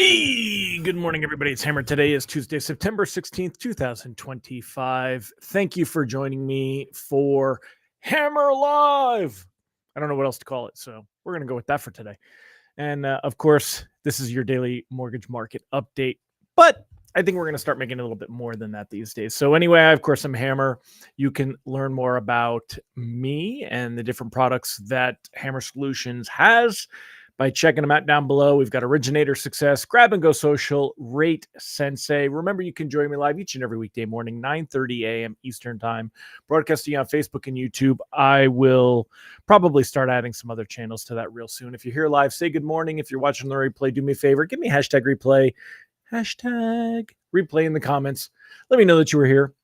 Hey, good morning, everybody. It's Hammer. Today is Tuesday, September 16th, 2025. Thank you for joining me for Hammer Live. I don't know what else to call it, so we're going to go with that for today. And of course, this is your daily mortgage market update, but I think we're going to start making a little bit more than that these days. So anyway, of course, I'm Hammer. You can learn more about me and the different products that Hammer Solutions has by checking them out down below. We've got Originator Success, Grab and Go Social, Rate Sensei. Remember, you can join me live each and every weekday morning, 9:30 a.m. Eastern Time, broadcasting on Facebook and YouTube. I will probably start adding some other channels to that real soon. If you're here live, say good morning. If you're watching the replay, do me a favor, give me hashtag replay, hashtag replay in the comments. Let me know that you were here.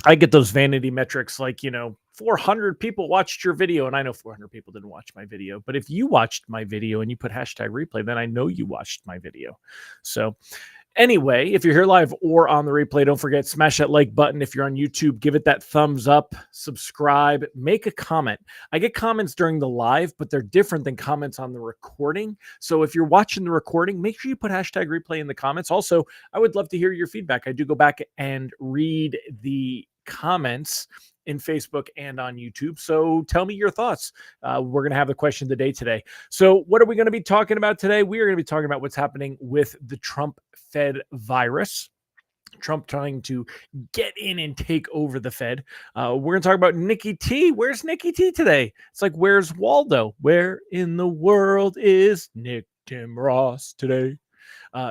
I get those vanity metrics like, 400 people watched your video, and I know 400 people didn't watch my video, but if you watched my video and you put hashtag replay, then I know you watched my video. So anyway, if you're here live or on the replay, don't forget, smash that like button. If you're on YouTube, give it that thumbs up, subscribe, make a comment. I get comments during the live, but they're different than comments on the recording. So if you're watching the recording, make sure you put hashtag replay in the comments. Also, I would love to hear your feedback. I do go back and read the comments in Facebook and on YouTube. So tell me your thoughts. We're going to have the question of the day today. So what are we going to be talking about today? We are going to be talking about what's happening with the Trump Fed virus. Trump trying to get in and take over the Fed. We're going to talk about Nikki T. Where's Nikki T today? It's like, where's Waldo? Where in the world is Nick Tim Ross today?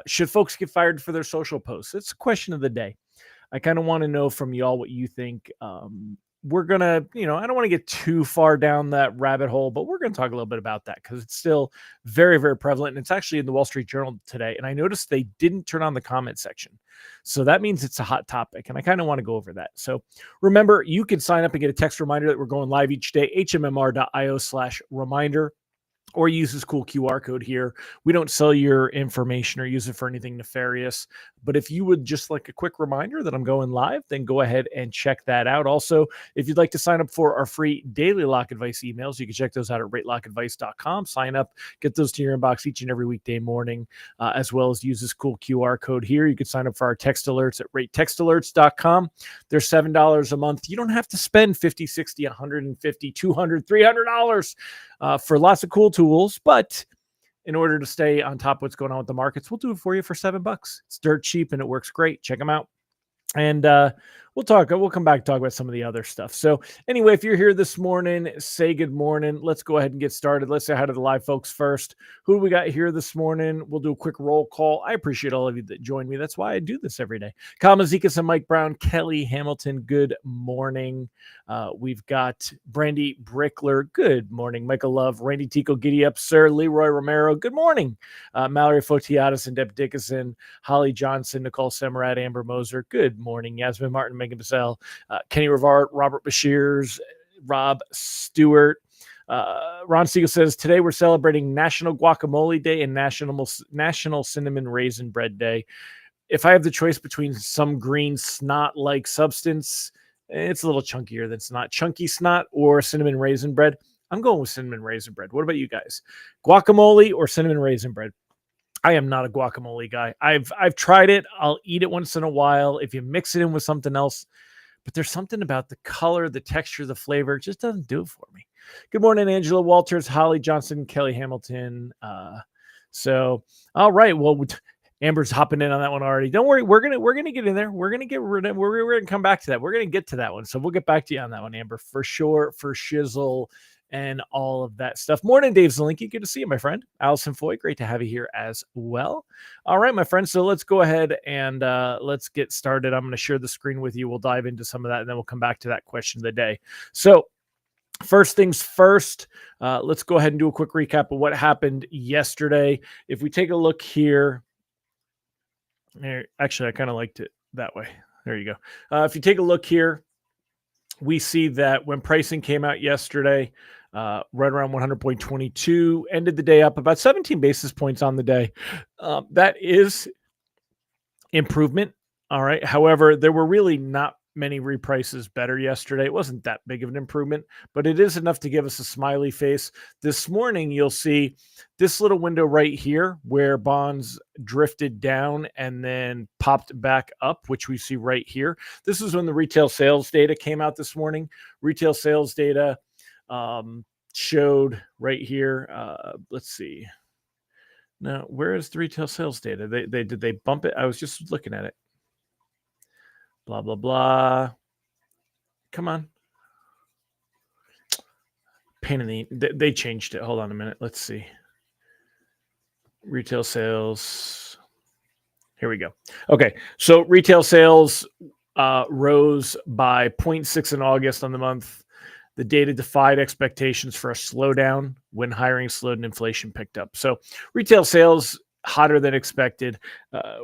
Should folks get fired for their social posts? It's a question of the day. I kind of want to know from y'all what you think. We're going to, I don't want to get too far down that rabbit hole, but we're going to talk a little bit about that because it's still very, very prevalent. And it's actually in the Wall Street Journal today. And I noticed they didn't turn on the comment section. So that means it's a hot topic. And I kind of want to go over that. So remember, you can sign up and get a text reminder that we're going live each day, hmmr.io/reminder. Or use this cool QR code here. We don't sell your information or use it for anything nefarious. But if you would just like a quick reminder that I'm going live, then go ahead and check that out. Also, if you'd like to sign up for our free daily lock advice emails, you can check those out at ratelockadvice.com. Sign up, get those to your inbox each and every weekday morning, as well as use this cool QR code here. You can sign up for our text alerts at ratetextalerts.com. They're $7 a month. You don't have to spend $50, $60, $150, $200, $300 for lots of cool tools, but in order to stay on top of what's going on with the markets, we'll do it for you for $7. It's dirt cheap and it works great. Check them out. And we'll come back and talk about some of the other stuff. So anyway, if you're here this morning, say good morning. Let's go ahead and get started. Let's say hi to the live folks first. Who do we got here this morning? We'll do a quick roll call. I appreciate all of you that join me. That's why I do this every day. Kyle Mazikas and Mike Brown, Kelly Hamilton, good morning. We've got Brandy Brickler, good morning. Michael Love, Randy Tico, giddy up, sir. Leroy Romero, good morning. Mallory Fotiadis and Deb Dickinson, Holly Johnson, Nicole Semarat, Amber Moser, good morning. Yasmin Martin, Megan Bissell, Kenny Rivard, Robert Bashirs, Rob Stewart. Ron Siegel says, today we're celebrating National Guacamole Day and National Cinnamon Raisin Bread Day. If I have the choice between some green snot-like substance, it's a little chunkier than snot, chunky snot or cinnamon raisin bread, I'm going with cinnamon raisin bread. What about you guys? Guacamole or cinnamon raisin bread? I am not a guacamole guy. I've tried it. I'll eat it once in a while if you mix it in with something else. But there's something about the color, the texture, the flavor. It just doesn't do it for me. Good morning, Angela Walters, Holly Johnson, Kelly Hamilton. So, all right. Well, Amber's hopping in on that one already. Don't worry. We're gonna get in there. We're gonna come back to that. We're gonna get to that one. So we'll get back to you on that one, Amber, for sure, for shizzle and all of that stuff. Morning, Dave Zelinki. Good to see you, my friend. Allison Foy, great to have you here as well. All right, my friend. So let's go ahead and let's get started. I'm going to share the screen with you. We'll dive into some of that, and then we'll come back to that question of the day. So first things first, let's go ahead and do a quick recap of what happened yesterday. If we take a look here, actually, I kind of liked it that way. There you go. If you take a look here, we see that when pricing came out yesterday, right around 100.22, ended the day up about 17 basis points on the day. That is improvement. All right. However, there were really not many reprices better yesterday. It wasn't that big of an improvement, but it is enough to give us a smiley face. This morning, you'll see this little window right here where bonds drifted down and then popped back up, which we see right here. This is when the retail sales data came out this morning. Retail sales data showed right here. Let's see. Now, where is the retail sales data? Did they bump it? I was just looking at it. Blah, blah, blah. Come on. Pain in the... They changed it. Hold on a minute. Let's see. Retail sales. Here we go. Okay. So retail sales rose by 0.6 in August on the month. The data defied expectations for a slowdown when hiring slowed and inflation picked up. So retail sales hotter than expected.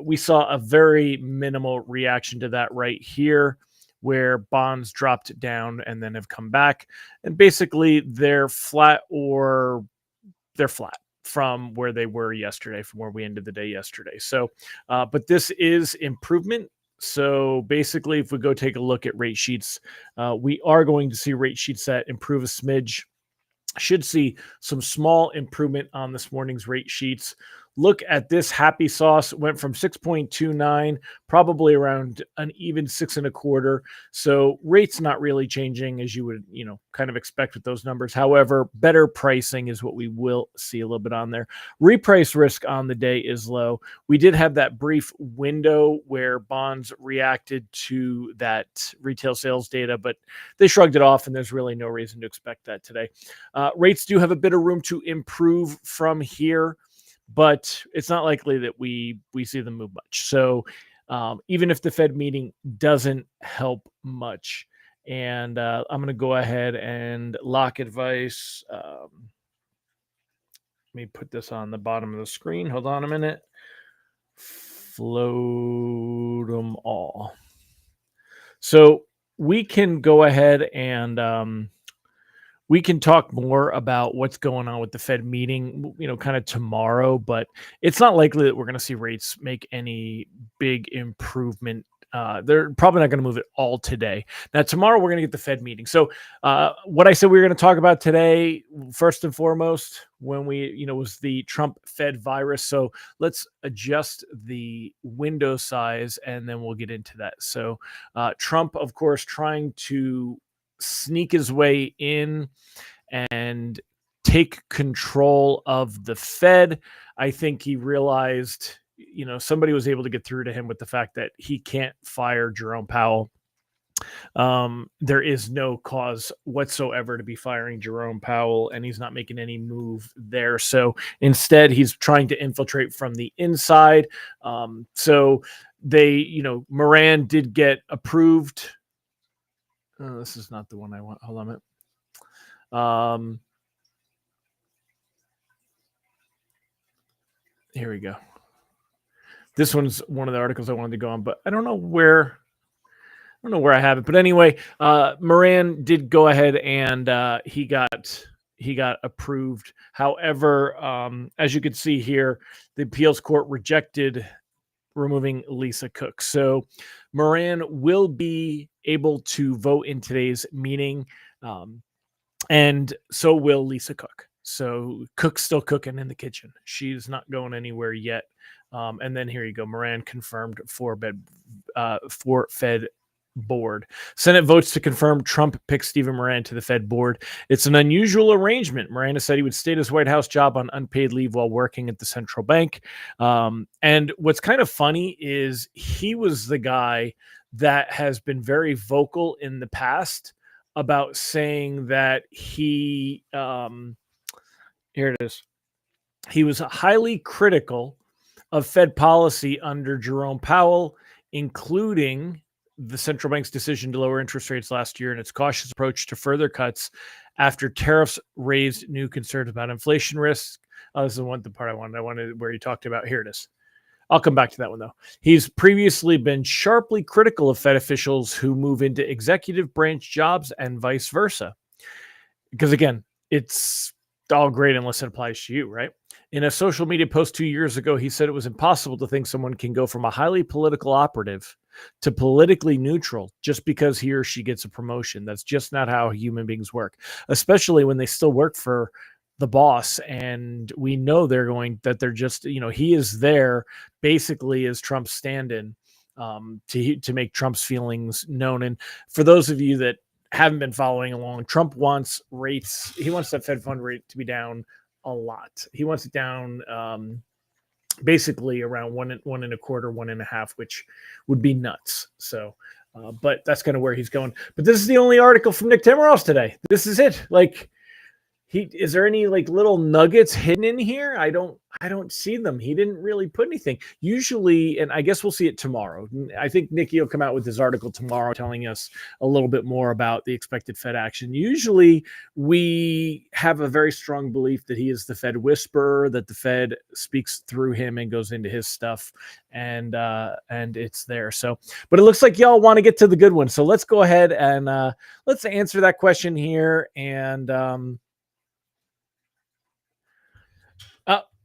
We saw a very minimal reaction to that right here, where bonds dropped down and then have come back. And basically they're flat from where they were yesterday, from where we ended the day yesterday. So, but this is improvement. So basically, if we go take a look at rate sheets, we are going to see rate sheets that improve a smidge. Should see some small improvement on this morning's rate sheets. Look at this happy sauce. Went from 6.29, probably around an even 6.25. So rates not really changing as you would, kind of expect with those numbers. However, better pricing is what we will see a little bit on there. Reprice risk on the day is low. We did have that brief window where bonds reacted to that retail sales data, but they shrugged it off, and there's really no reason to expect that today. Rates do have a bit of room to improve from here, but it's not likely that we see them move much. So even if the Fed meeting doesn't help much, and I'm going to go ahead and lock advice. Let me put this on the bottom of the screen. Hold on a minute. Float them all. So we can go ahead and we can talk more about what's going on with the Fed meeting, kind of tomorrow, but it's not likely that we're going to see rates make any big improvement. They're probably not going to move it all today. Now, tomorrow we're going to get the Fed meeting. So what I said we were going to talk about today, first and foremost, when was the Trump Fed virus. So let's adjust the window size and then we'll get into that. So Trump, of course, trying to sneak his way in and take control of the Fed. I think he realized, somebody was able to get through to him with the fact that he can't fire Jerome Powell. There is no cause whatsoever to be firing Jerome Powell, and he's not making any move there. So instead, he's trying to infiltrate from the inside. So they, Moran did get approved. Oh, this is not the one I want. Hold on a minute. Here we go. This one's one of the articles I wanted to go on, but I don't know where I have it. But anyway, Moran did go ahead and he got approved. However, as you can see here, the appeals court rejected removing Lisa Cook. So Moran will be able to vote in today's meeting, and so will Lisa Cook. So Cook's still cooking in the kitchen. She's not going anywhere yet. And then here you go. Moran confirmed for Fed board. Senate votes to confirm Trump picks Stephen Moran to the Fed board. It's an unusual arrangement. Moran said he would stay at his White House job on unpaid leave while working at the central bank. And what's kind of funny is he was the guy that has been very vocal in the past about saying that he, here it is. He was highly critical of Fed policy under Jerome Powell, including the central bank's decision to lower interest rates last year and its cautious approach to further cuts after tariffs raised new concerns about inflation risk. This is the part I wanted where he talked about. Here it is. I'll come back to that one, though. He's previously been sharply critical of Fed officials who move into executive branch jobs and vice versa. Because, again, it's all great unless it applies to you, right? In a social media post 2 years ago, he said it was impossible to think someone can go from a highly political operative to politically neutral just because he or she gets a promotion. That's just not how human beings work, especially when they still work for the boss. And we know they're just, he is there basically as Trump's stand-in, to make Trump's feelings known. And for those of you that haven't been following along, Trump wants rates. He wants that Fed fund rate to be down a lot. He wants it down basically around 1.25, 1.5, which would be nuts. So, but that's kind of where he's going. But this is the only article from Nick Timiraos today. This is it. Like, is there any like little nuggets hidden in here? I don't see them. He didn't really put anything. Usually, and I guess we'll see it tomorrow. I think Nikki will come out with his article tomorrow telling us a little bit more about the expected Fed action. Usually we have a very strong belief that he is the Fed whisperer, that the Fed speaks through him and goes into his stuff, and it's there. So, but it looks like y'all want to get to the good one. So let's go ahead and let's answer that question here. And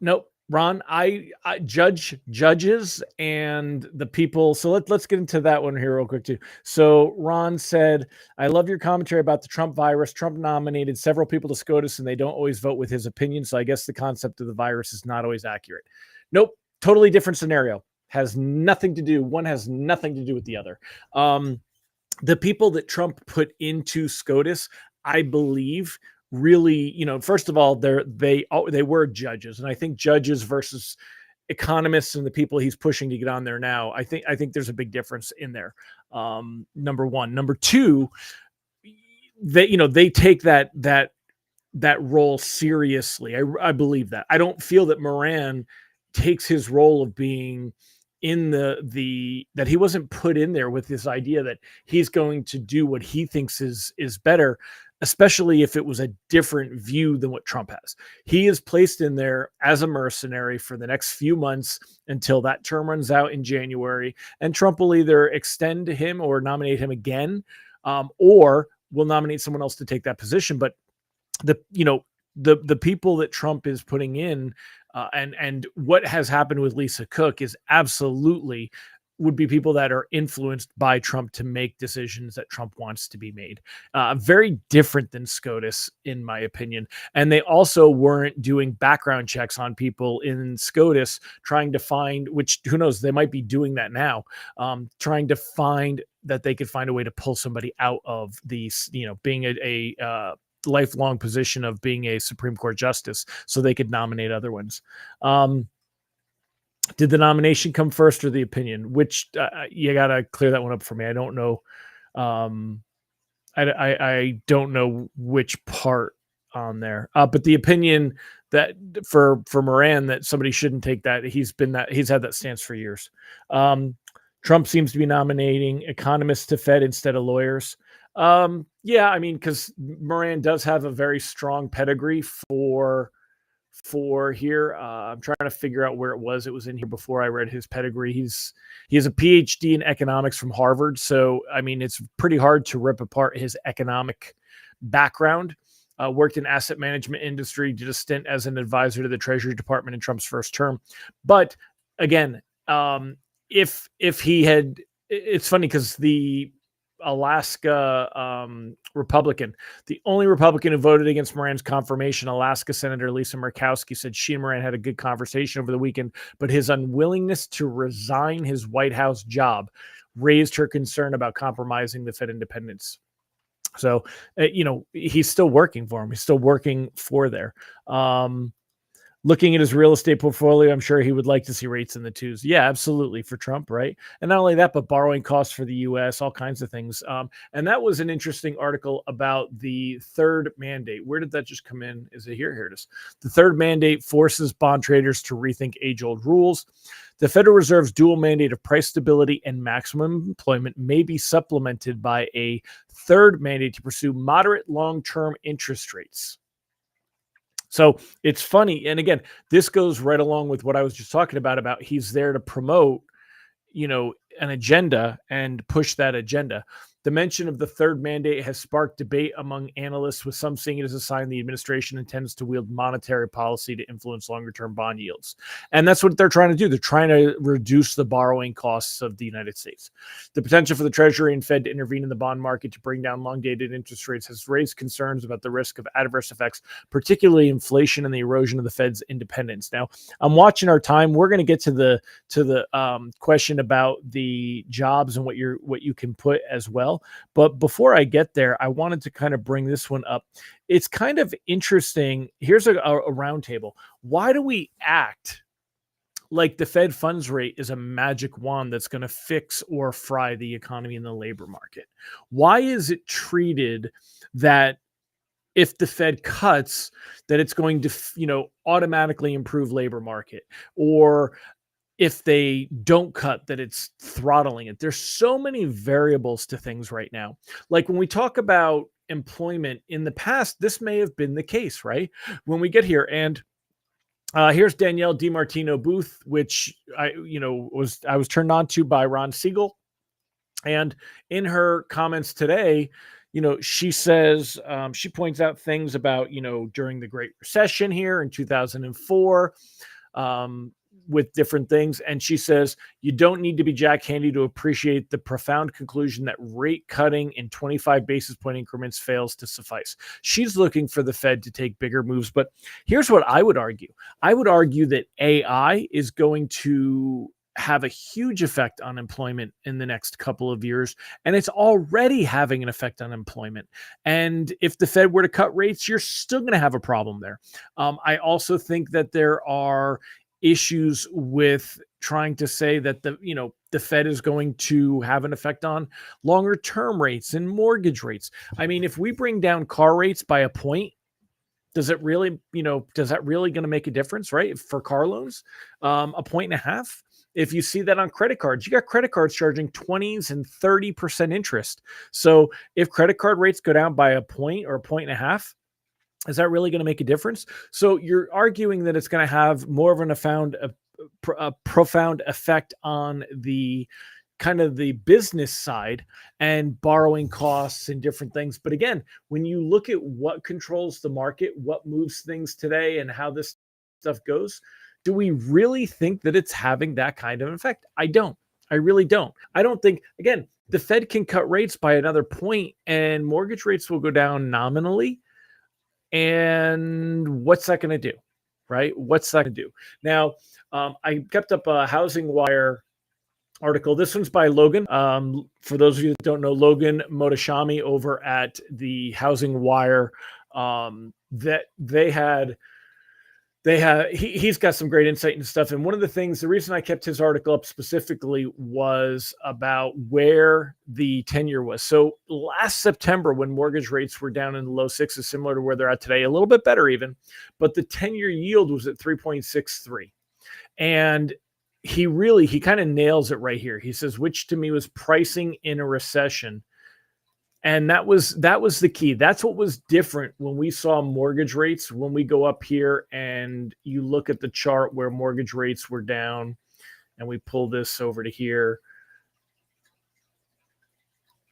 nope, Ron, I judges and the people. So let's get into that one here real quick too. So Ron said, I love your commentary about the Trump virus. Trump nominated several people to SCOTUS and they don't always vote with his opinion. So I guess the concept of the virus is not always accurate. Nope. Totally different scenario. One has nothing to do with the other. The people that Trump put into SCOTUS, I believe, really, first of all, they were judges, and I think judges versus economists and the people he's pushing to get on there now, I think there's a big difference in there. Number one. Number two, they take that role seriously. I believe that. I don't feel that Moran takes his role of being in that he wasn't put in there with this idea that he's going to do what he thinks is better, especially if it was a different view than what Trump has. He is placed in there as a mercenary for the next few months until that term runs out in January, and Trump will either extend him or nominate him again, or will nominate someone else to take that position. But the people that Trump is putting in, and what has happened with Lisa Cook is absolutely would be people that are influenced by Trump to make decisions that Trump wants to be made. Very different than SCOTUS, in my opinion. And they also weren't doing background checks on people in SCOTUS, trying to find, which who knows, they might be doing that now, trying to find that they could find a way to pull somebody out of these, being a lifelong position of being a Supreme Court justice so they could nominate other ones. Did the nomination come first or the opinion? Which you got to clear that one up for me. I don't know. I don't know which part on there. But the opinion that for Moran that somebody shouldn't take that, he's had that stance for years. Trump seems to be nominating economists to Fed instead of lawyers. Yeah, I mean, because Moran does have a very strong pedigree for here. I'm trying to figure out where it was. It was in here before I read his pedigree. He has a PhD in economics from Harvard. So, I mean, it's pretty hard to rip apart his economic background. Worked in asset management industry, did a stint as an advisor to the Treasury Department in Trump's first term. But again, if he had, it's funny because the Alaska Republican, the only Republican who voted against Moran's confirmation, Alaska Senator Lisa Murkowski, said she and Moran had a good conversation over the weekend, but his unwillingness to resign his White House job raised her concern about compromising the Fed independence. So, he's still working for him. He's still working for there. Looking at his real estate portfolio, I'm sure he would like to see rates in the twos. Yeah, absolutely, for Trump, right? And not only that, but borrowing costs for the U.S., all kinds of things. And that was an interesting article about the third mandate. Where did that just come in? Is it here? Here it is. The third mandate forces bond traders to rethink age-old rules. The Federal Reserve's dual mandate of price stability and maximum employment may be supplemented by a third mandate to pursue moderate long-term interest rates. So it's funny. And again, this goes right along with what I was just talking about he's there to promote, an agenda and push that agenda. The mention of the third mandate has sparked debate among analysts, with some seeing it as a sign the administration intends to wield monetary policy to influence longer-term bond yields. And that's what they're trying to do. They're trying to reduce the borrowing costs of the United States. The potential for the Treasury and Fed to intervene in the bond market to bring down long-dated interest rates has raised concerns about the risk of adverse effects, particularly inflation and the erosion of the Fed's independence. Now, I'm watching our time. We're going to get to the question about the jobs and what you can put as well. But before I get there, I wanted to kind of bring this one up. It's kind of interesting. Here's a roundtable. Why do we act like the Fed funds rate is a magic wand that's going to fix or fry the economy and the labor market? Why is it treated that if the Fed cuts, that it's going to, automatically improve labor market, or if they don't cut, that it's throttling it? There's so many variables to things right now. Like when we talk about employment in the past, this may have been the case, right? When we get here, and here's Danielle DiMartino Booth, which I was turned on to by Ron Siegel. And in her comments today, she says, she points out things about, during the Great Recession here in 2004, with different things. And she says, you don't need to be Jack Handey to appreciate the profound conclusion that rate cutting in 25 basis point increments fails to suffice. She's looking for the Fed to take bigger moves. But here's what I would argue. I would argue that AI is going to have a huge effect on employment in the next couple of years, and it's already having an effect on employment. And if the Fed were to cut rates, you're still going to have a problem there. I also think that there are issues with trying to say that the Fed is going to have an effect on longer term rates and mortgage rates. I mean, if we bring down car rates by a point, does that really going to make a difference, right? For car loans, 1.5. If you see that on credit cards, you got credit cards charging 20s and 30% interest. So if credit card rates go down by a point or 1.5, is that really going to make a difference? So you're arguing that it's going to have more of a profound effect on the kind of the business side and borrowing costs and different things. But again, when you look at what controls the market, what moves things today, and how this stuff goes, do we really think that it's having that kind of effect? I don't. I really don't. I don't think, again, the Fed can cut rates by another point and mortgage rates will go down nominally. And what's that going to do, right? What's that going to do? Now, I kept up a Housing Wire article. This one's by Logan. For those of you that don't know, Logan Mohtashami over at the Housing Wire, that he's got some great insight and stuff. And one of the things, the reason I kept his article up specifically was about where the 10-year was. So last September, when mortgage rates were down in the low sixes, similar to where they're at today, a little bit better even, but the 10-year yield was at 3.63. And he kind of nails it right here. He says, which to me was pricing in a recession. And that was the key. That's what was different when we saw mortgage rates. When we go up here and you look at the chart where mortgage rates were down, and we pull this over to here.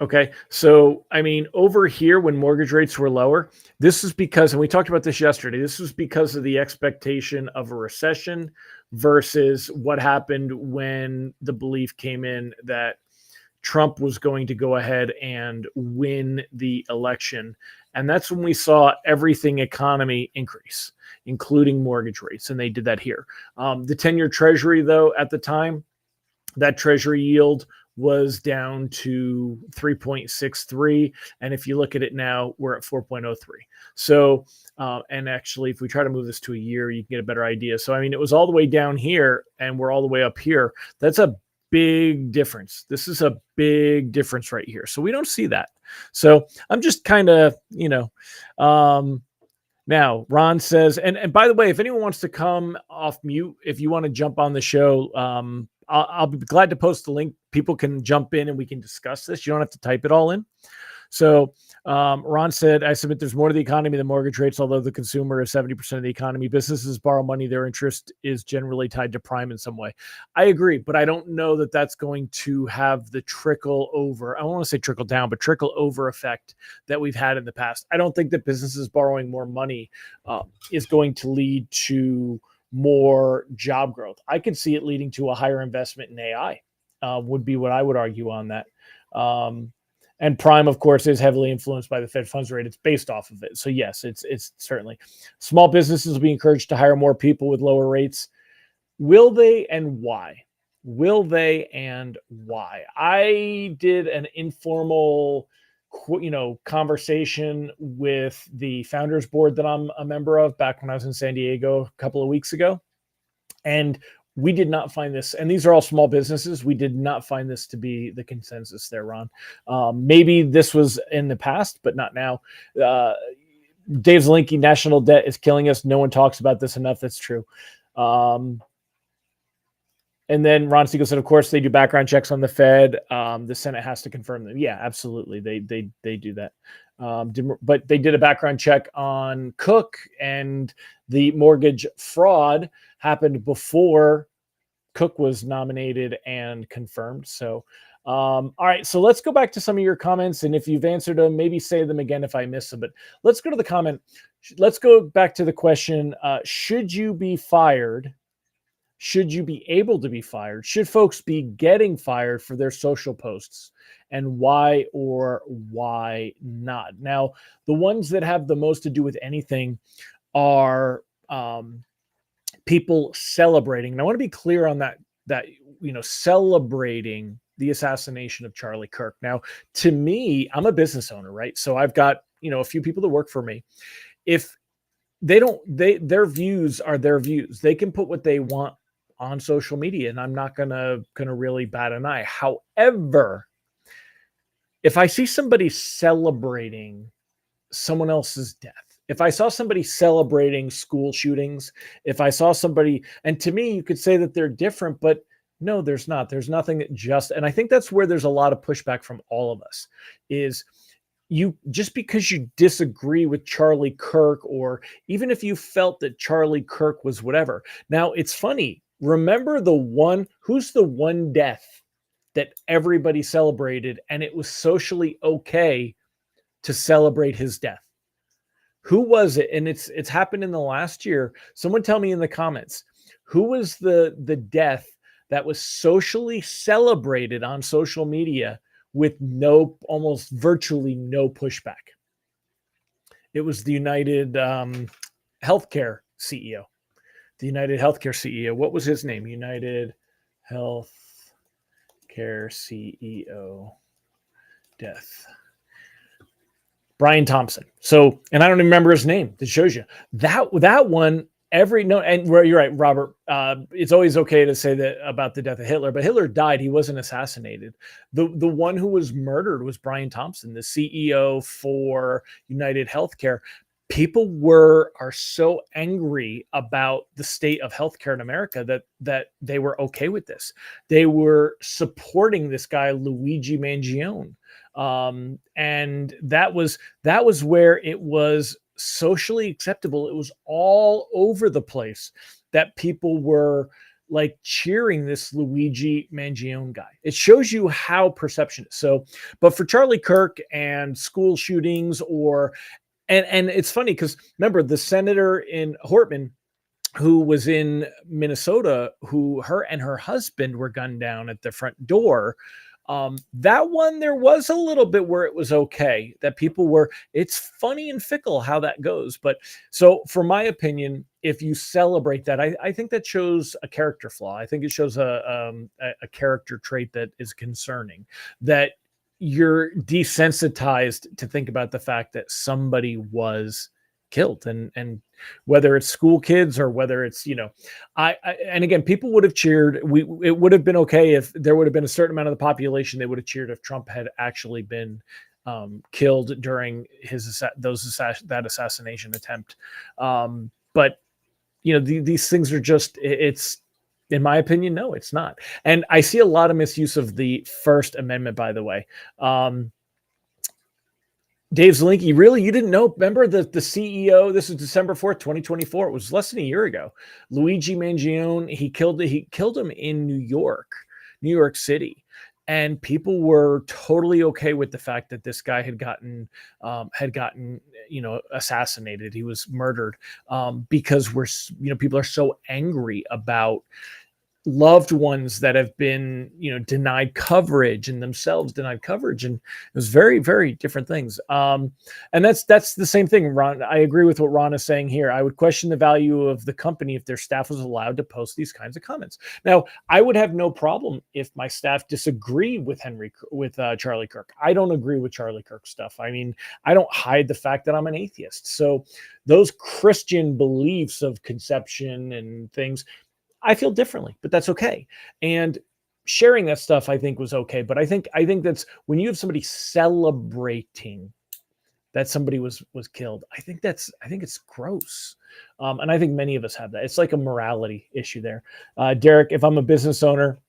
Okay, so I mean, over here when mortgage rates were lower, this is because, and we talked about this yesterday, this was because of the expectation of a recession versus what happened when the belief came in that Trump was going to go ahead and win the election. And that's when we saw everything economy increase, including mortgage rates. And they did that here. The 10-year Treasury, though, at the time, that Treasury yield was down to 3.63. And if you look at it now, we're at 4.03. So, and actually, if we try to move this to a year, you can get a better idea. So, I mean, it was all the way down here and we're all the way up here. That's a big difference. This is a big difference right here. So we don't see that. So I'm just kind of, now Ron says, and by the way, if anyone wants to come off mute, if you want to jump on the show, I'll be glad to post the link. People can jump in and we can discuss this. You don't have to type it all in. So Ron said, I submit there's more to the economy than mortgage rates, although the consumer is 70% of the economy. Businesses borrow money. Their interest is generally tied to prime in some way. I agree, but I don't know that that's going to have the trickle over. I don't want to say trickle down, but trickle over effect that we've had in the past. I don't think that businesses borrowing more money is going to lead to more job growth. I could see it leading to a higher investment in AI, would be what I would argue on that. And prime, of course, is heavily influenced by the Fed funds rate. It's based off of it. So yes, it's certainly small businesses will be encouraged to hire more people with lower rates. Will they, and why? Will they, and why? I did an informal, conversation with the founders board that I'm a member of back when I was in San Diego a couple of weeks ago. And we did not find this, and these are all small businesses. We did not find this to be the consensus there, Ron. Maybe this was in the past, but not now. Dave Zelinky, national debt is killing us. No one talks about this enough. That's true. And then Ron Siegel said, of course, they do background checks on the Fed. The Senate has to confirm them. Yeah, absolutely. They do that. But they did a background check on Cook, and the mortgage fraud happened before Cook was nominated and confirmed. So, all right. So let's go back to some of your comments. And if you've answered them, maybe say them again if I miss them. But let's go to the comment. Let's go back to the question. Should you be fired? Should you be able to be fired? Should folks be getting fired for their social posts? And why or why not? Now, the ones that have the most to do with anything are people celebrating. And I want to be clear on that celebrating the assassination of Charlie Kirk. Now, to me, I'm a business owner, right? So I've got, a few people that work for me. If their views are their views. They can put what they want on social media, and I'm not gonna really bat an eye. However, if I see somebody celebrating someone else's death, if I saw somebody celebrating school shootings, if I saw somebody, and to me, you could say that they're different, but no, there's not. There's nothing and I think that's where there's a lot of pushback from all of us is you just because you disagree with Charlie Kirk, or even if you felt that Charlie Kirk was whatever. Now, it's funny. Remember who's the one death that everybody celebrated, and it was socially okay to celebrate his death? Who was it? And it's happened in the last year. Someone tell me in the comments, who was the death that was socially celebrated on social media with almost virtually no pushback? It was the United Healthcare CEO. The United Healthcare CEO. What was his name? United Healthcare CEO death. Brian Thompson. So, and I don't even remember his name. That shows you that one. And you're right, Robert. It's always okay to say that about the death of Hitler, but Hitler died. He wasn't assassinated. The one who was murdered was Brian Thompson, the CEO for United Healthcare. People are so angry about the state of healthcare in America that they were okay with this. They were supporting this guy, Luigi Mangione. And that was where it was socially acceptable. It was all over the place that people were like cheering this Luigi Mangione guy. It shows you how perception is. So, but for Charlie Kirk and school shootings and it's funny because remember the senator in Hortman who was in Minnesota, her and her husband were gunned down at the front door. That one, there was a little bit where it was okay that people were, it's funny and fickle how that goes. But so for my opinion, if you celebrate that, I think that shows a character flaw. I think it shows a character trait that is concerning, that you're desensitized to think about the fact that somebody was killed, and whether it's school kids or whether it's, and again, people would have cheered. It would have been okay if there would have been a certain amount of the population they would have cheered if Trump had actually been killed during that assassination attempt. But these things are just, it's, in my opinion, no, it's not. And I see a lot of misuse of the First Amendment, by the way. Dave Zelinky, really? You didn't know? Remember the CEO? This was December 4th, 2024. It was less than a year ago. Luigi Mangione, he killed him in New York City. And people were totally okay with the fact that this guy had gotten, assassinated. He was murdered because people are so angry about loved ones that have been denied coverage and themselves denied coverage, and it was very, very different things. And that's the same thing, Ron. I agree with what Ron is saying here. I would question the value of the company if their staff was allowed to post these kinds of comments. Now, I would have no problem if my staff disagree with Charlie Kirk. I don't agree with Charlie Kirk stuff. I mean, I don't hide the fact that I'm an atheist, so those Christian beliefs of conception and things, I feel differently, but that's okay. And sharing that stuff, I think, was okay. But I think that's when you have somebody celebrating that somebody was killed. I think it's gross. And I think many of us have that. It's like a morality issue there. Derek, if I'm a business owner,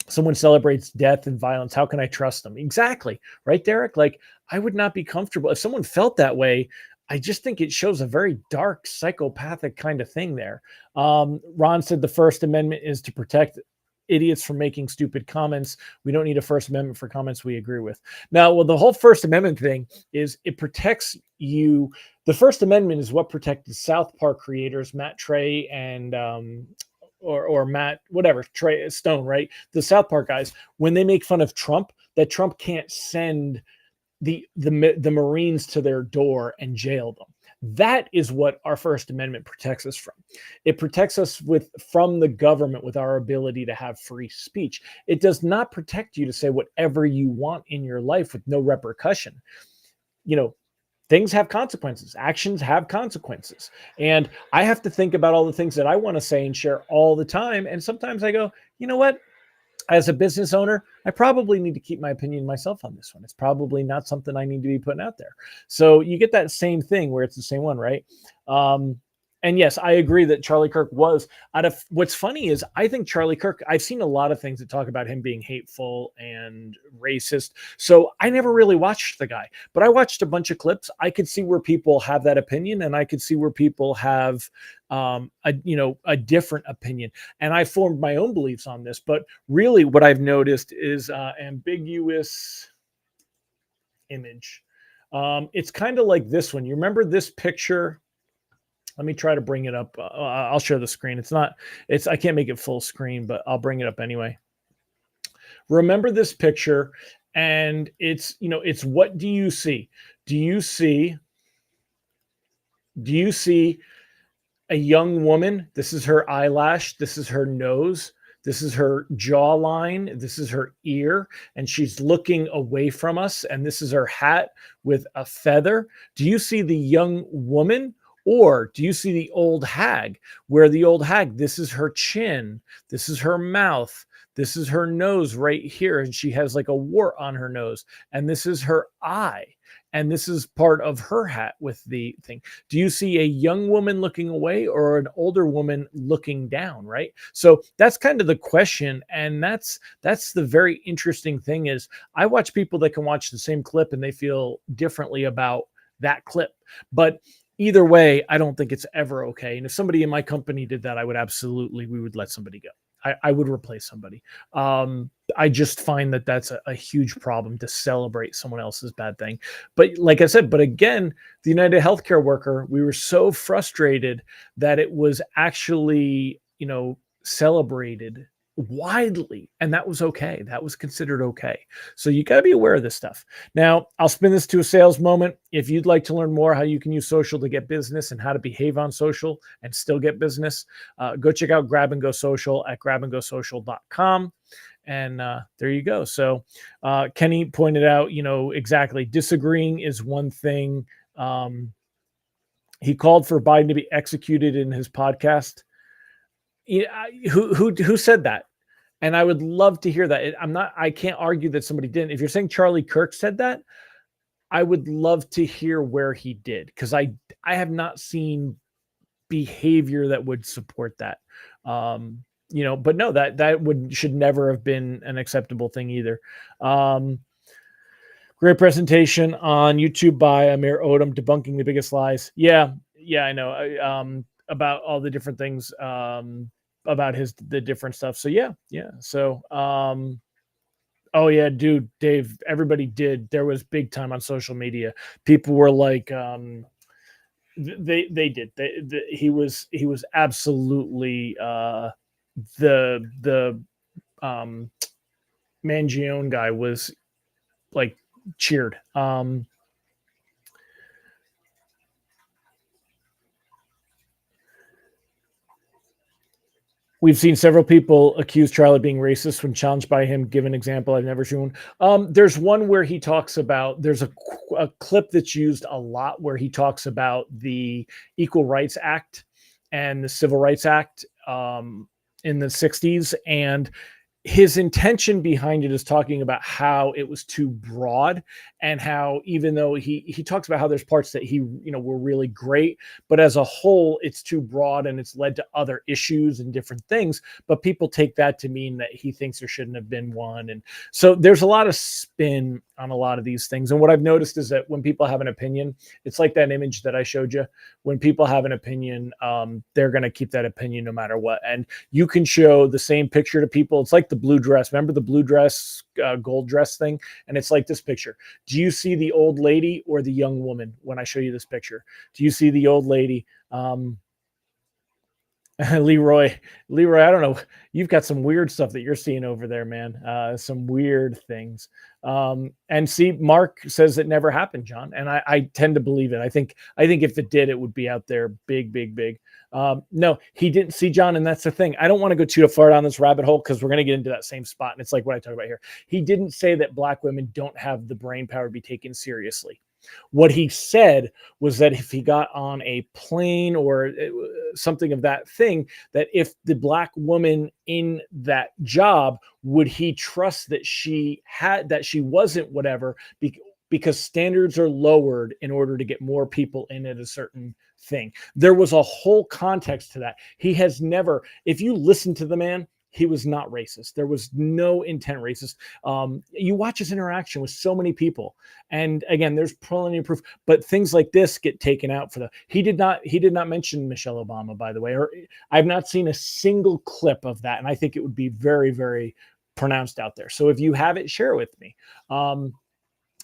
someone celebrates death and violence, how can I trust them? Exactly. Right, Derek? Like, I would not be comfortable if someone felt that way. I just think it shows a very dark, psychopathic kind of thing there. Ron said the First Amendment is to protect idiots from making stupid comments. We don't need a First Amendment for comments we agree with. Now, well, the whole First Amendment thing is it protects you. The First Amendment is what protected South Park creators, Matt Trey and or Matt, whatever, Trey Stone, right? The South Park guys, when they make fun of Trump, that Trump can't send the Marines to their door and jail them. That is what our First Amendment protects us from. It protects us from the government with our ability to have free speech. It does not protect you to say whatever you want in your life with no repercussion. Things have consequences. Actions have consequences. And I have to think about all the things that I want to say and share all the time. And sometimes I go, you know what? As a business owner, I probably need to keep my opinion myself on this one. It's probably not something I need to be putting out there. So you get that same thing where it's the same one, right? And yes, I agree that Charlie Kirk was out of. What's funny is I think Charlie Kirk, I've seen a lot of things that talk about him being hateful and racist. So I never really watched the guy, but I watched a bunch of clips. I could see where people have that opinion, and I could see where people have a different opinion. And I formed my own beliefs on this. But really what I've noticed is ambiguous image. It's kind of like this one. You remember this picture? Let me try to bring it up. I'll share the screen. I can't make it full screen, but I'll bring it up anyway. Remember this picture, and it's what do you see? Do you see a young woman? This is her eyelash. This is her nose. This is her jawline. This is her ear, and she's looking away from us. And this is her hat with a feather. Do you see the young woman? Or do you see the old hag, where the old hag, this is her chin, this is her mouth, this is her nose right here, and she has like a wart on her nose, and this is her eye, and this is part of her hat with the thing. Do you see a young woman looking away or an older woman looking down, right? So that's kind of the question, and that's the very interesting thing is I watch people that can watch the same clip and they feel differently about that clip. But either way, I don't think it's ever okay. And if somebody in my company did that, we would let somebody go. I would replace somebody. I just find that that's a huge problem to celebrate someone else's bad thing. But like I said, again, the United Healthcare worker, we were so frustrated that it was actually, celebrated widely, and that was okay. That was considered okay. So you got to be aware of this stuff. Now, I'll spin this to a sales moment. If you'd like to learn more how you can use social to get business and how to behave on social and still get business, go check out Grab and Go Social at grabandgosocial.com. And there you go. So Kenny pointed out, exactly, disagreeing is one thing. He called for Biden to be executed in his podcast. Who said that? And I would love to hear that. I can't argue that somebody didn't. If you're saying Charlie Kirk said that, I would love to hear where he did, because I have not seen behavior that would support that. But no, that should never have been an acceptable thing either. Great presentation on YouTube by Amir Odom, debunking the biggest lies. Yeah, I know. About all the different things, about the different stuff. So yeah. So oh yeah, dude, Dave, everybody did. There was big time on social media. People were like, they did. He was absolutely the Mangione guy was like cheered. We've seen several people accuse Charlie of being racist when challenged by him. Give an example. I've never seen one. There's one where he talks about, there's a clip that's used a lot where he talks about the Equal Rights Act and the Civil Rights Act in the 60s. And his intention behind it is talking about how it was too broad, and how even though he talks about how there's parts that he were really great, but as a whole it's too broad and it's led to other issues and different things. But people take that to mean that he thinks there shouldn't have been one, and so there's a lot of spin on a lot of these things. And what I've noticed is that when people have an opinion, it's like that image that I showed you. When people have an opinion, they're going to keep that opinion no matter what. And you can show the same picture to people. It's like the blue dress. Remember the blue dress, gold dress thing? And it's like this picture. Do you see the old lady or the young woman when I show you this picture? Do you see the old lady? Leroy, I don't know. You've got some weird stuff that you're seeing over there, man. Some weird things. And see, Mark says it never happened, John. And I tend to believe it. I think if it did, it would be out there big. No, he didn't see, John. And that's the thing. I don't want to go too far down this rabbit hole because we're going to get into that same spot. And it's like what I talk about here. He didn't say that Black women don't have the brain power to be taken seriously. What he said was that if he got on a plane or something of that thing, that if the Black woman in that job, would he trust that she wasn't whatever, because standards are lowered in order to get more people in at a certain thing. There was a whole context to that. He has never, if you listen to the man, he was not racist. There was no intent racist. You watch his interaction with so many people. And again, there's plenty of proof, but things like this get taken out for he did not mention Michelle Obama, by the way, or I've not seen a single clip of that. And I think it would be very, very pronounced out there. So if you have it, share it with me.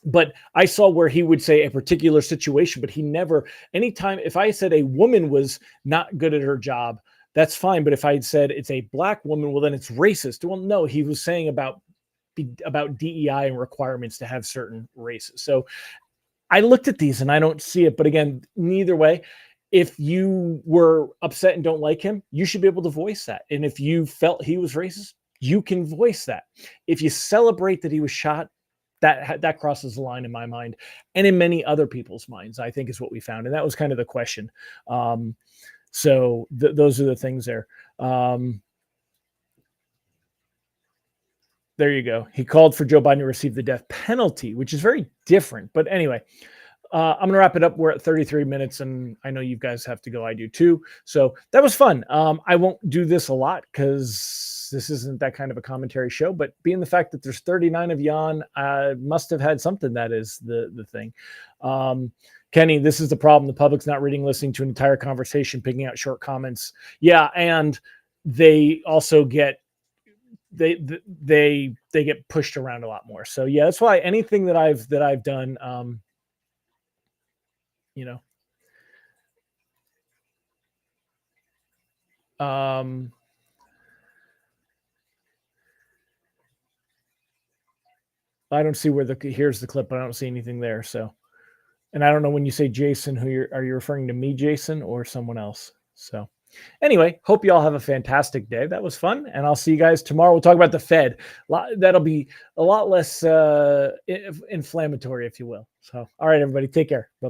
But I saw where he would say a particular situation, but he never, anytime, if I said a woman was not good at her job, that's fine. But if I had said it's a Black woman, well, then it's racist. Well, no, he was saying about DEI and requirements to have certain races. So I looked at these and I don't see it. But again, neither way, if you were upset and don't like him, you should be able to voice that. And if you felt he was racist, you can voice that. If you celebrate that he was shot, that crosses the line in my mind and in many other people's minds, I think is what we found. And that was kind of the question. So those are the things there. There you go. He called for Joe Biden to receive the death penalty, which is very different. But anyway, I'm going to wrap it up. We're at 33 minutes, and I know you guys have to go. I do too. So that was fun. I won't do this a lot because this isn't that kind of a commentary show. But being the fact that there's 39 of you on, must have had something. That is the thing. Kenny, this is the problem. The public's not reading, listening to an entire conversation, picking out short comments. Yeah, and they also get they get pushed around a lot more. So yeah, that's why anything that I've done, I don't see where here's the clip, but I don't see anything there. So, and I don't know when you say Jason, are you referring to me, Jason, or someone else? So anyway, hope you all have a fantastic day. That was fun. And I'll see you guys tomorrow. We'll talk about the Fed. That'll be a lot less inflammatory, if you will. So, all right, everybody, take care. Bye.